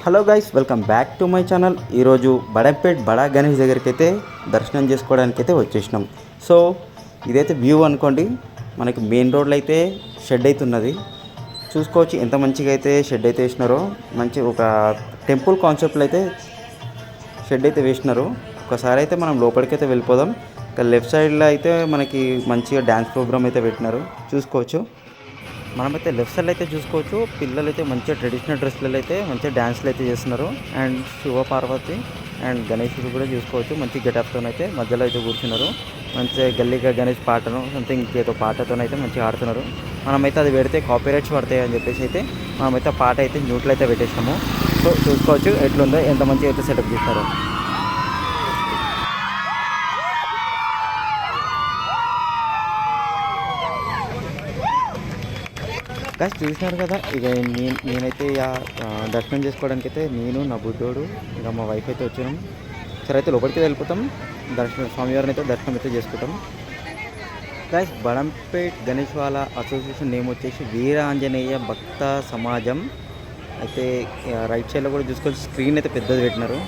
Hello guys, welcome back to my channel. ఈరోజు బడంపేట్ బడా గణేష్ దగ్గరికి అయితే దర్శనం చేసుకోవడానికి అయితే వచ్చేసినాం. సో ఇదైతే వ్యూ అనుకోండి. మనకి మెయిన్ రోడ్లో అయితే షెడ్ అయితే ఉన్నది. చూసుకోవచ్చు ఎంత మంచిగా అయితే షెడ్ అయితే వేసినారో. మంచి ఒక టెంపుల్ కాన్సెప్ట్లో అయితే షెడ్ అయితే వేసినారు. ఒకసారి అయితే మనం లోపలికైతే వెళ్ళిపోదాం. ఇక లెఫ్ట్ సైడ్లో అయితే మనకి మంచిగా డ్యాన్స్ ప్రోగ్రామ్ అయితే పెట్టినారు, చూసుకోవచ్చు. మనమైతే లెఫ్ట్ సైడ్లో అయితే చూసుకోవచ్చు. పిల్లలు అయితే మంచిగా ట్రెడిషనల్ డ్రెస్లలో అయితే మంచిగా డ్యాన్స్లు అయితే చేస్తున్నారు. అండ్ శివ పార్వతి అండ్ గణేషుడు కూడా చూసుకోవచ్చు. మంచి గెటప్తో అయితే మధ్యలో అయితే కూర్చున్నారు. మంచిగా గల్లీగా గణేష్ పాటను సంథింగ్ ఏదో పాటతో అయితే మంచిగా ఆడుతున్నారు. మనమైతే అది పెడితే కాపీరైట్స్ పడతాయి అని చెప్పేసి అయితే మనమైతే ఆ పాట అయితే న్యూట్లో అయితే పెట్టేసినాము. సో చూసుకోవచ్చు ఎట్లుందో, ఎంత మంచిగా అయితే సెటప్ చేస్తారో. కాస్త చూసినారు కదా. ఇక నేనైతే దర్శనం చేసుకోవడానికి అయితే నేను నా బుడ్డోడు ఇక మా వైఫ్ అయితే వచ్చినాం. సరే అయితే లోపలికి వెళ్ళిపోతాం. స్వామివారిని అయితే దర్శనం అయితే చేసుకుంటాం. గాయస్, బడంపేట్ గణేష్ వాళ్ళ అసోసియేషన్ నేమ్ వచ్చేసి వీర ఆంజనేయ భక్త సమాజం. అయితే రైట్ సైడ్లో కూడా చూసుకోవచ్చు, స్క్రీన్ అయితే పెద్దది పెట్టినారు.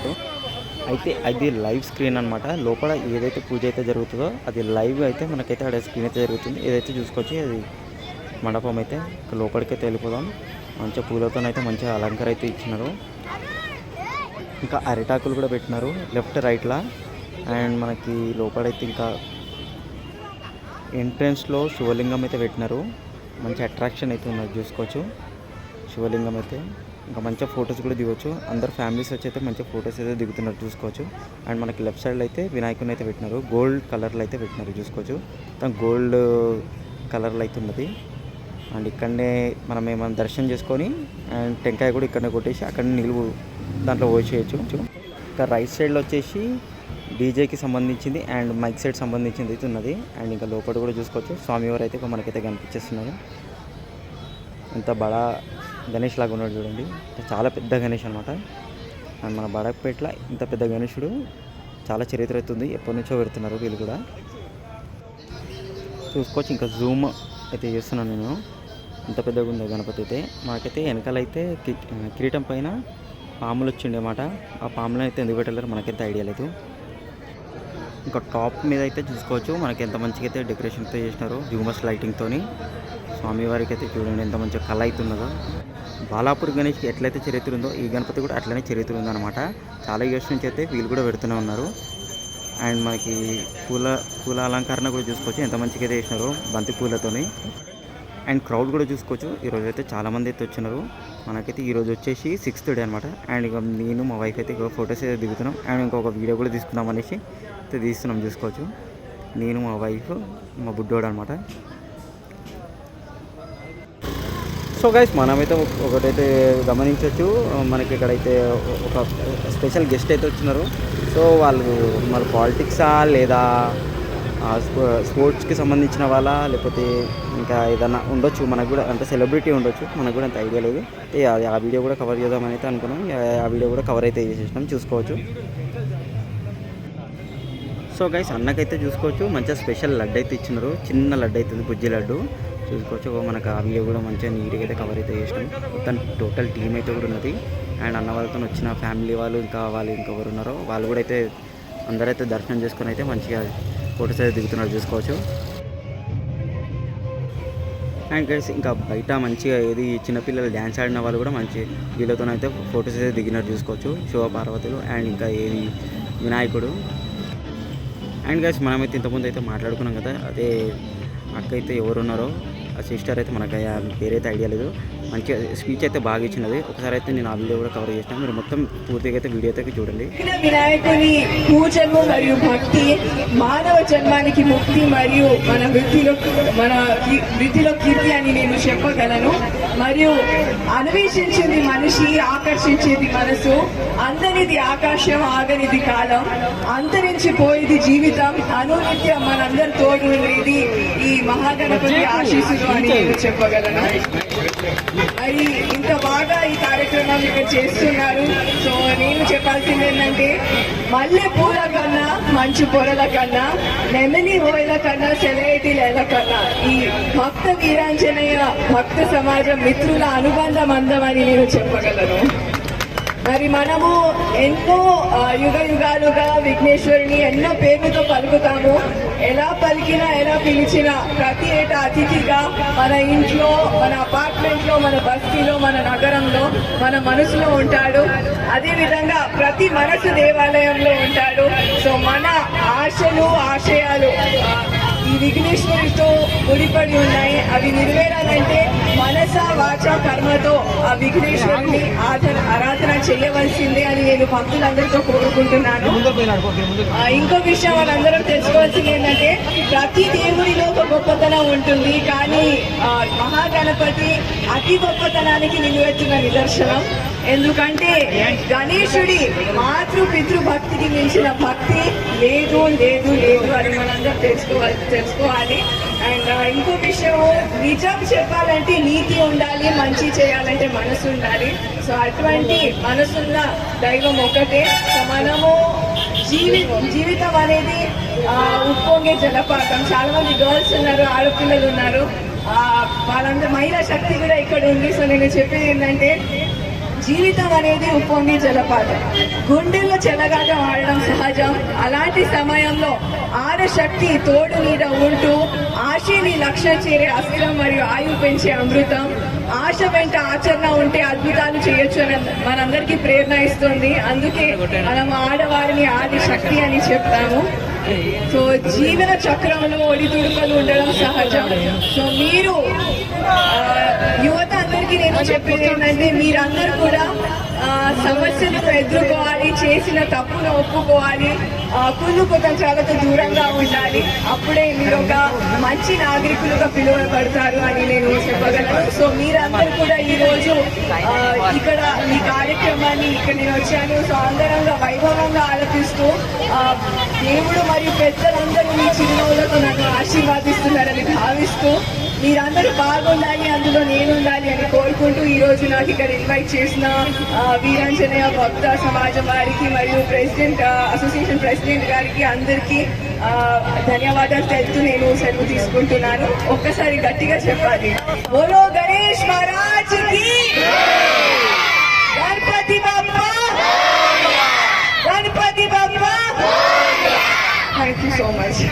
అయితే అది లైవ్ స్క్రీన్ అనమాట. లోపల ఏదైతే పూజ అయితే జరుగుతుందో అది లైవ్ అయితే మనకైతే అక్కడ స్క్రీన్ అయితే జరుగుతుంది. ఏదైతే చూసుకోవచ్చు అది మండపం. అయితే లోపలికైతే వెళ్ళిపోదాం. మంచిగా పూలతోనైతే మంచిగా అలంకారం అయితే ఇచ్చినారు. ఇంకా అరిటాకులు కూడా పెట్టినారు లెఫ్ట్ రైట్లో. అండ్ మనకి లోపలైతే ఇంకా ఎంట్రన్స్లో శివలింగం అయితే పెట్టినారు. మంచి అట్రాక్షన్ అయితే ఉన్నది, చూసుకోవచ్చు శివలింగం అయితే. ఇంకా మంచిగా ఫొటోస్ కూడా దిగవచ్చు. అందరు ఫ్యామిలీస్ వచ్చి అయితే మంచిగా ఫొటోస్ అయితే దిగుతున్నారు, చూసుకోవచ్చు. అండ్ మనకి లెఫ్ట్ సైడ్లో అయితే వినాయకుని అయితే పెట్టినారు. గోల్డ్ కలర్లో అయితే పెట్టినారు, చూసుకోవచ్చు. గోల్డ్ కలర్లో అయితే ఉన్నది. అండ్ ఇక్కడనే మనం ఏమైనా దర్శనం చేసుకొని అండ్ టెంకాయ కూడా ఇక్కడనే కొట్టేసి అక్కడనే నిలువు దాంట్లో పోసేయచ్చు. ఇంకా రైట్ సైడ్లో వచ్చేసి డీజేకి సంబంధించింది అండ్ మైక్ సెట్ సంబంధించింది అయితే ఉన్నది. అండ్ ఇంకా లోపల కూడా చూసుకోవచ్చు. స్వామివారు అయితే మనకైతే కనిపించేస్తున్నారు. ఎంత బడా గణేష్ లాగా ఉన్నాడు చూడండి. చాలా పెద్ద గణేష్ అనమాట. అండ్ మన బడపేటలో ఇంత పెద్ద గణేషుడు చాలా చరిత్ర అవుతుంది. ఎప్పటి నుంచో పెడుతున్నారు వీళ్ళు కూడా, చూసుకోవచ్చు. ఇంకా జూమ్ అయితే చేస్తున్నాను నేను. ఇంత పెద్దగా ఉంది గణపతి అయితే. మాకైతే వెనకాలైతే కిరీటం పైన పాములు వచ్చిండే అన్నమాట. ఆ పాములను అయితే ఎందుకు పెట్టలేరు మనకైతే ఐడియా లేదు. ఇంకా టాప్ మీద అయితే చూసుకోవచ్చు మనకి ఎంత మంచిగా అయితే డెకరేషన్ అయితే చేసినారు జూమర్స్ లైటింగ్తో. స్వామివారికి అయితే చూడండి ఎంత మంచిగా కళ అవుతున్నదో. బాలాపూర్ గణేష్కి ఎట్లయితే చరిత్ర ఉందో ఈ గణపతి కూడా అట్లనే చరిత్ర ఉందన్నమాట. చాలా ఇయర్స్ నుంచి అయితే వీళ్ళు కూడా పెడుతూనే ఉన్నారు. అండ్ మనకి పూల అలంకరణ కూడా చూసుకోవచ్చు ఎంత మంచిగా అయితే వేసినారు బంతి పూలతోని. అండ్ క్రౌడ్ కూడా చూసుకోవచ్చు. ఈరోజు అయితే చాలామంది అయితే వచ్చినారు. మనకైతే ఈరోజు వచ్చేసి 6th డే అనమాట. అండ్ ఇక నేను మా వైఫ్ అయితే ఫొటోస్ అయితే దిగుతున్నాం. అండ్ ఇంకొక వీడియో కూడా తీసుకుందాం అనేసి అయితే తీస్తున్నాం, చూసుకోవచ్చు. నేను మా వైఫ్ మా బుడ్డోడు అనమాట. సో గైస్, మనమైతే ఒకటైతే గమనించవచ్చు. మనకి ఇక్కడైతే ఒక స్పెషల్ గెస్ట్ అయితే వచ్చినారు. సో వాళ్ళు మరి పాలిటిక్సా లేదా స్పోర్ట్స్కి సంబంధించిన వాళ్ళ, లేకపోతే ఇంకా ఏదైనా ఉండొచ్చు. మనకు కూడా అంటే సెలబ్రిటీ ఉండొచ్చు, మనకు కూడా అంత ఐడియా లేదు. ఆ వీడియో కూడా కవర్ చేద్దామని అయితే అనుకున్నాం. ఆ వీడియో కూడా కవర్ అయితే చేసేసినాం, చూసుకోవచ్చు. సో గైస్, అన్నకైతే చూసుకోవచ్చు మంచిగా స్పెషల్ లడ్డు అయితే ఇచ్చినారు. చిన్న లడ్డు అవుతుంది, బుజ్జి లడ్డు, చూసుకోవచ్చు. మనకు ఆ వీడియో కూడా మంచిగా నీట్గా అయితే కవర్ అయితే చేసినాం. మొత్తం టోటల్ టీమ్ అయితే కూడా ఉన్నది. అండ్ అన్న వాళ్ళతో వచ్చిన ఫ్యామిలీ వాళ్ళు ఇంకా వాళ్ళు ఇంకెవరు ఉన్నారో వాళ్ళు కూడా అయితే అందరైతే దర్శనం చేసుకొని అయితే మంచిగా ఫొటోస్ అయితే దిగుతున్నారు, చూసుకోవచ్చు. అండ్ గైస్, ఇంకా బయట మంచిగా ఏది చిన్నపిల్లలు డ్యాన్స్ ఆడిన వాళ్ళు కూడా మంచి వీళ్ళతోనైతే ఫొటోస్ అయితే దిగినారు, చూసుకోవచ్చు. శివ పార్వతులు అండ్ ఇంకా ఏది వినాయకుడు. అండ్ గైస్, మనమైతే ఇంతకుముందు అయితే మాట్లాడుకున్నాం కదా, అదే అక్క అయితే ఎవరు ఉన్నారో ఆ సిస్టర్ అయితే మనకు పేరైతే ఐడియా లేదు. మంచిగా స్పీచ్ అయితే బాగా ఇచ్చినది. ఒకసారి అయితే నేను ఆ వీడియో కూడా కవర్ చేసినాను. మీరు మొత్తం పూర్తిగా అయితే వీడియో అయితే చూడండి. వినాయకుని పూజలు మరియు భక్తి మానవ జన్మానికి ముక్తి మరియు మన వృత్తిలో కీర్తి అని నేను చెప్పగలను. మరియు అన్వేషించింది మనిషి, ఆకర్షించేది మనసు, అందనిది ఆకాశం, ఆగనిది కాలం, అంతరించిపోయేది జీవితం, అనునిత్యం మనందరి తోడు ఉండేది ఈ మహాగణపతి ఆశీస్సులు అని నేను చెప్పగలను. మరి ఇంత బాగా ఈ కార్యక్రమం ఇక్కడ చేస్తున్నారు. సో నేను చెప్పాల్సింది ఏంటంటే, మల్లె పూల కన్నా, మంచు పొరల కన్నా, నెమలి హోయల కన్నా, సెలయేటిల కన్నా ఈ భక్త వీరాంజనేయ భక్త సమాజం మిత్రుల అనుబంధం అందమని నేను చెప్పగలను. మరి మనము ఎన్నో యుగ యుగాలుగా విఘ్నేశ్వరుని ఎన్నో పేర్లతో పలుకుతాము. ఎలా పలికినా ఎలా పిలిచినా ప్రతి ఏటా అతిథిగా మన ఇంట్లో, మన అపార్ట్మెంట్ లో, మన బస్తీలో, మన నగరంలో, మన మనసులో ఉంటాడు. అదే విధంగా ప్రతి మనసు దేవాలయంలో ఉంటాడు. సో మన ఆశలు ఆశయాలు ఈ విఘ్నేశ్వరుడితో ముడిపడి ఉన్నాయి. అవి నెరవేరాలంటే మనస వాచ కర్మతో ఆ విఘ్నేశ్వరుని ఆరాధన చేయవలసిందే అని నేను భక్తులందరితో కోరుకుంటున్నాను. ఇంకో విషయం మనందరం తెలుసుకోవాల్సింది ఏంటంటే ప్రతి దేవుడిలో ఒక గొప్పతనం ఉంటుంది, కానీ మహాగణపతి అతి గొప్పతనానికి నిలువెత్తున్న నిదర్శనం. ఎందుకంటే గణేశుడి మాతృ పితృ భక్తికి మించిన భక్తి లేదు లేదు లేదు అని మనందరం తెలుసుకోవాలి. అండ్ ఇంకో విషయం, నిజం చెప్పాలంటే నీతి ఉండాలి, మంచి చేయాలంటే మనసు ఉండాలి. సో అటువంటి మనసున్న దైవం ఒకటే. సో మనము జీవితం అనేది ఉప్పొంగే జలపాతం. చాలా మంది గర్ల్స్ ఉన్నారు, ఆడపిల్లలు ఉన్నారు, వాళ్ళందరూ మహిళా శక్తి కూడా ఇక్కడ ఉంది. సో నేను చెప్పేది ఏంటంటే జీవితం అనేది ఉప్పొంగి జలపాతం, గుండెల్లో చెలగాటం ఆడడం సహజం. అలాంటి సమయంలో ఆడశక్తి తోడు నీడ ఉంటూ ఆశని లక్ష్యం చేరే అస్త్రం మరియు ఆయువు పెంచే అమృతం. ఆశ వెంట ఆచరణ ఉంటే అద్భుతాలు చేయొచ్చు అని మనందరికీ ప్రేరణ ఇస్తుంది. అందుకే మనం ఆడవారిని ఆది శక్తి అని చెప్తాము. సో జీవన చక్రంలో ఒడిదుడుకలు ఉండడం సహజం. సో మీరు యువత అందరికీ నేను చెప్పేది ఏంటంటే మీరందరూ కూడా సమస్యలను ఎదుర్కోవాలి, చేసిన తప్పును ఒప్పుకోవాలి, కుళ్ళు కుతంత్రాలతో దూరంగా ఉండాలి. అప్పుడే మీరు ఒక మంచి నాగరికులుగా పిలువబడతారు అని నేను చెప్పగలను. సో మీరందరూ కూడా ఈరోజు ఇక్కడ ఈ కార్యక్రమాన్ని ఇక్కడ నేను వచ్చాను. సో అందరంగా వైభవంగా ఆలపిస్తూ దేవుడు మరియు పెద్దలందరూ మీ చిరునవ్వులతో నన్ను ఆశీర్వాదిస్తున్నారని భావిస్తూ మీరందరూ బాగుండాలి, అందులో నేను ఉండాలి అని కోరుకుంటూ ఈరోజు నాకు ఇక్కడ ఇన్వైట్ చేసిన వీరాంజనేయ భక్త సమాజం వారికి మరియు ప్రెసిడెంట్ అసోసియేషన్ ప్రెసిడెంట్ గారికి అందరికీ ధన్యవాదాలు తెలుపుతూ నేను సెలవు తీసుకుంటున్నాను. ఒక్కసారి గట్టిగా చెప్పాలి, బోలో గణేష్ మహారాజ్ కి, Ganapati Bappa, Ganapati Bappa. Thank you so much.